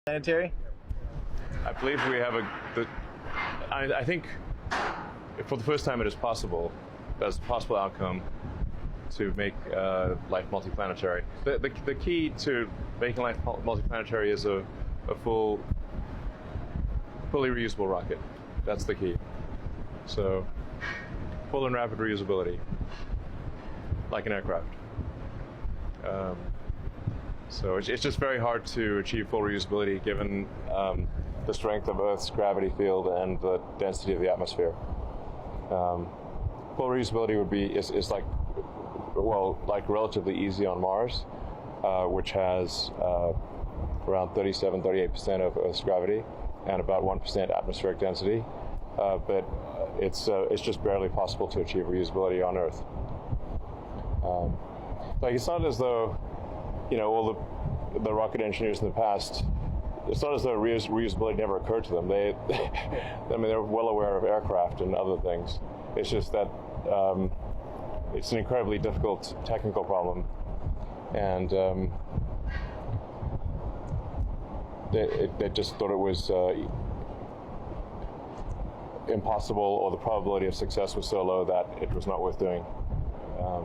Planetary? I believe we have I think for the first time it is possible, as a possible outcome, to make life multiplanetary. The key to making life multiplanetary is a fully reusable rocket. That's the key. So, full and rapid reusability, like an aircraft. So it's just very hard to achieve full reusability given the strength of Earth's gravity field and the density of the atmosphere. Full reusability is like relatively easy on Mars, which has around 37-38% of Earth's gravity and about 1% atmospheric density. But it's just barely possible to achieve reusability on Earth. It's not as though all the rocket engineers in the past. It's not as though reusability never occurred to them. They're well aware of aircraft and other things. It's just that it's an incredibly difficult technical problem, and they just thought it was impossible, or the probability of success was so low that it was not worth doing. I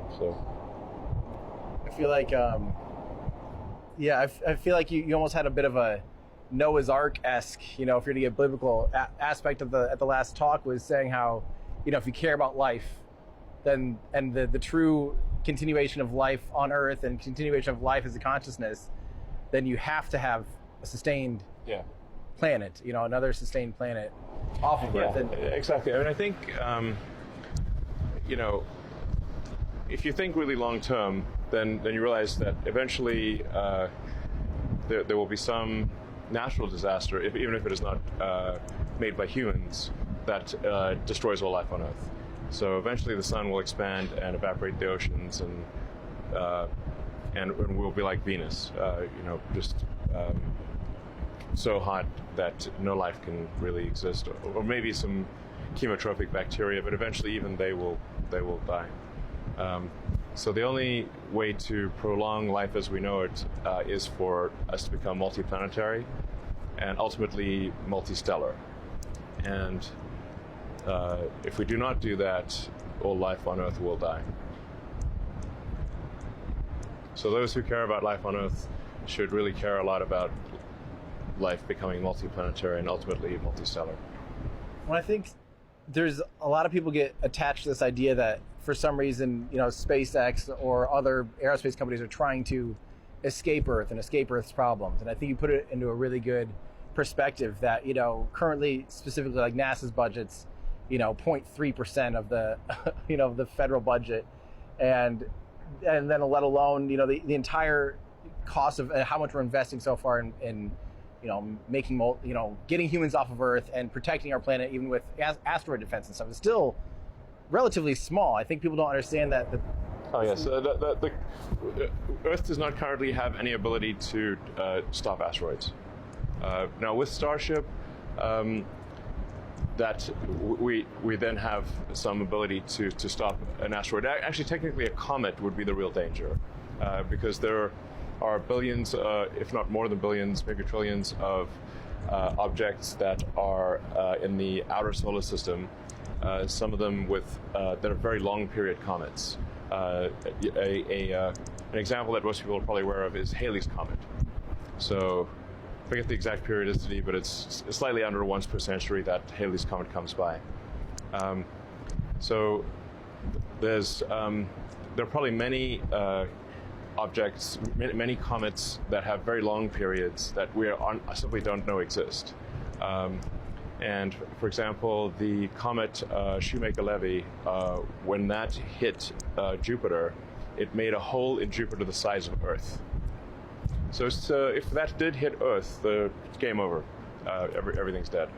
feel like, I feel like you almost had a bit of a Noah's Ark-esque, if you're going to get biblical aspect of at the last talk, was saying how, if you care about life, then, and the true continuation of life on Earth and continuation of life as a consciousness, then you have to have a sustained planet, another sustained planet off of Earth. And exactly. I mean, I think, if you think really long term, then you realize that eventually there will be some natural disaster, even if it is not made by humans, that destroys all life on Earth. So eventually the sun will expand and evaporate the oceans, and we'll be like Venus, just so hot that no life can really exist, or maybe some chemotropic bacteria, but eventually even they will die. So the only way to prolong life as we know it is for us to become multiplanetary and ultimately multistellar. And if we do not do that, all life on Earth will die. So those who care about life on Earth should really care a lot about life becoming multiplanetary and ultimately multistellar. Well, I think there's a lot of people get attached to this idea that for some reason, SpaceX or other aerospace companies are trying to escape Earth and escape Earth's problems. And I think you put it into a really good perspective that, currently, specifically like NASA's budget's, 0.3% of the, the federal budget. And then let alone, the entire cost of how much we're investing so far in making, getting humans off of Earth and protecting our planet, even with asteroid defense and stuff, is still relatively small. I think people don't understand that. The Earth does not currently have any ability to stop asteroids. Now with Starship, that we then have some ability to stop an asteroid. Actually, technically, a comet would be the real danger, because there are billions, if not more than billions, maybe trillions of objects that are in the outer solar system. Some of them that are very long period comets. An example that most people are probably aware of is Halley's Comet. So, I forget the exact periodicity, but it's slightly under once per century that Halley's Comet comes by. So, there are probably many objects, many comets that have very long periods that we simply don't know exist. And for example, the comet Shoemaker-Levy, when that hit Jupiter, it made a hole in Jupiter the size of Earth. So if that did hit Earth, it's game over. Everything's dead.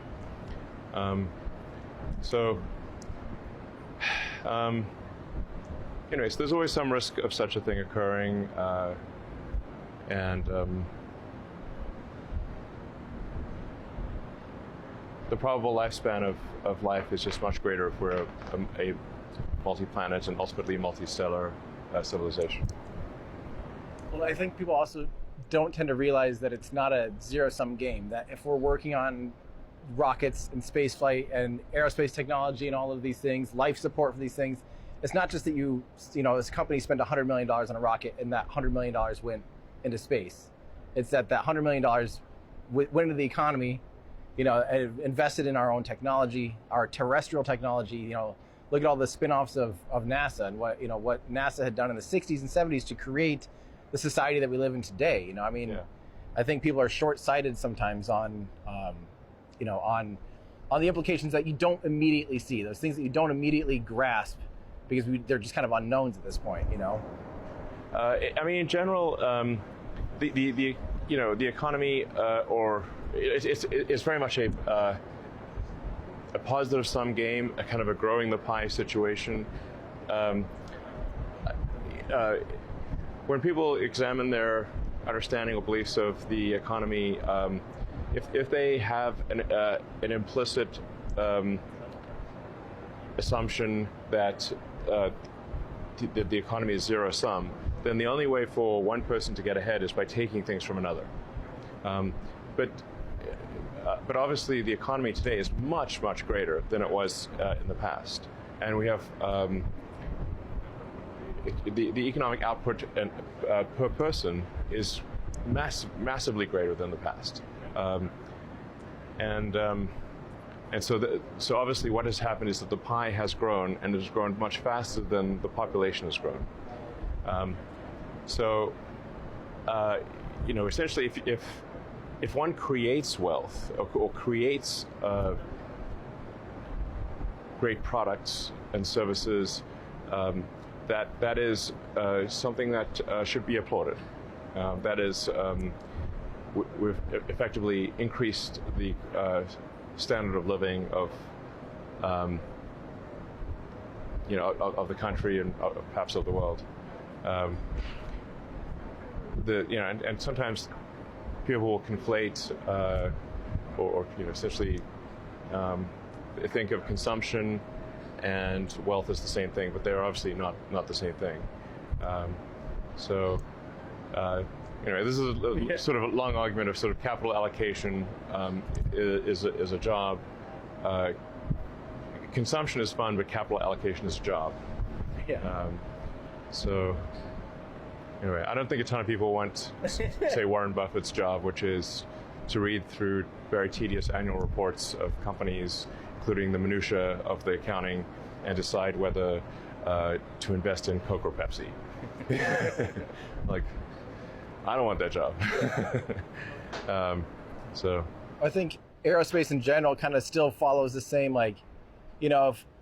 Anyways, there's always some risk of such a thing occurring, and the probable lifespan of life is just much greater if we're a multi-planet and ultimately multistellar civilization. Well, I think people also don't tend to realize that it's not a zero-sum game. That if we're working on rockets and space flight and aerospace technology and all of these things, life support for these things, it's not just that this company spent $100 million on a rocket and that $100 million went into space. It's that $100 million went into the economy, invested in our own technology, our terrestrial technology. Look at all the spin-offs of NASA and what NASA had done in the 60s and 70s to create the society that we live in today. I think people are short-sighted sometimes on the implications that you don't immediately see, those things that you don't immediately grasp, because they're just kind of unknowns at this point. In general, the economy, it's very much a positive sum game, a kind of a growing the pie situation. When people examine their understanding or beliefs of the economy, if they have an implicit assumption that the economy is zero sum, then the only way for one person to get ahead is by taking things from another. But obviously the economy today is much, much greater than it was in the past. And we have the economic output per person is massively greater than the past. So obviously what has happened is that the pie has grown, and it has grown much faster than the population has grown. Essentially, if one creates wealth or creates great products and services, that is something that should be applauded. That is, we've effectively increased the standard of living of the country and perhaps of the world. And sometimes people will conflate or essentially think of consumption and wealth as the same thing, but they're obviously not the same thing. This is a sort of a long argument of sort of capital allocation is a job. Consumption is fun, but capital allocation is a job. Anyway, I don't think a ton of people want, say, Warren Buffett's job, which is to read through very tedious annual reports of companies, including the minutiae of the accounting, and decide whether to invest in Coke or Pepsi. I don't want that job. I think aerospace in general kind of still follows the same, if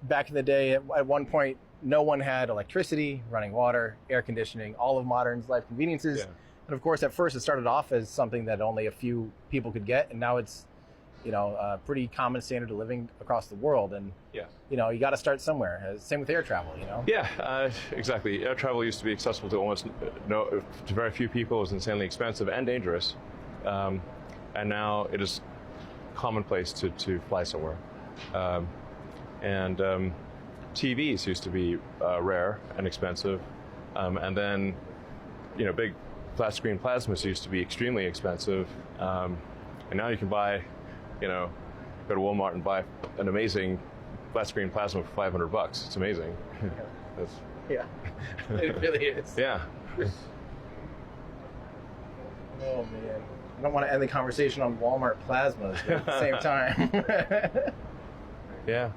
back in the day, at one point, no one had electricity, running water, air conditioning, all of modern's life conveniences. And of course, at first, it started off as something that only a few people could get, and now it's, a pretty common standard of living across the world. And you got to start somewhere. Same with air travel. Exactly. Air travel used to be accessible to to very few people. It was insanely expensive and dangerous, and now it is commonplace to fly somewhere. TVs used to be rare and expensive, and then big flat screen plasmas used to be extremely expensive, and now you can buy, go to Walmart and buy an amazing flat screen plasma for $500. It's amazing. It really is. Yeah. Oh man, I don't want to end the conversation on Walmart plasmas, but at the same time. Yeah.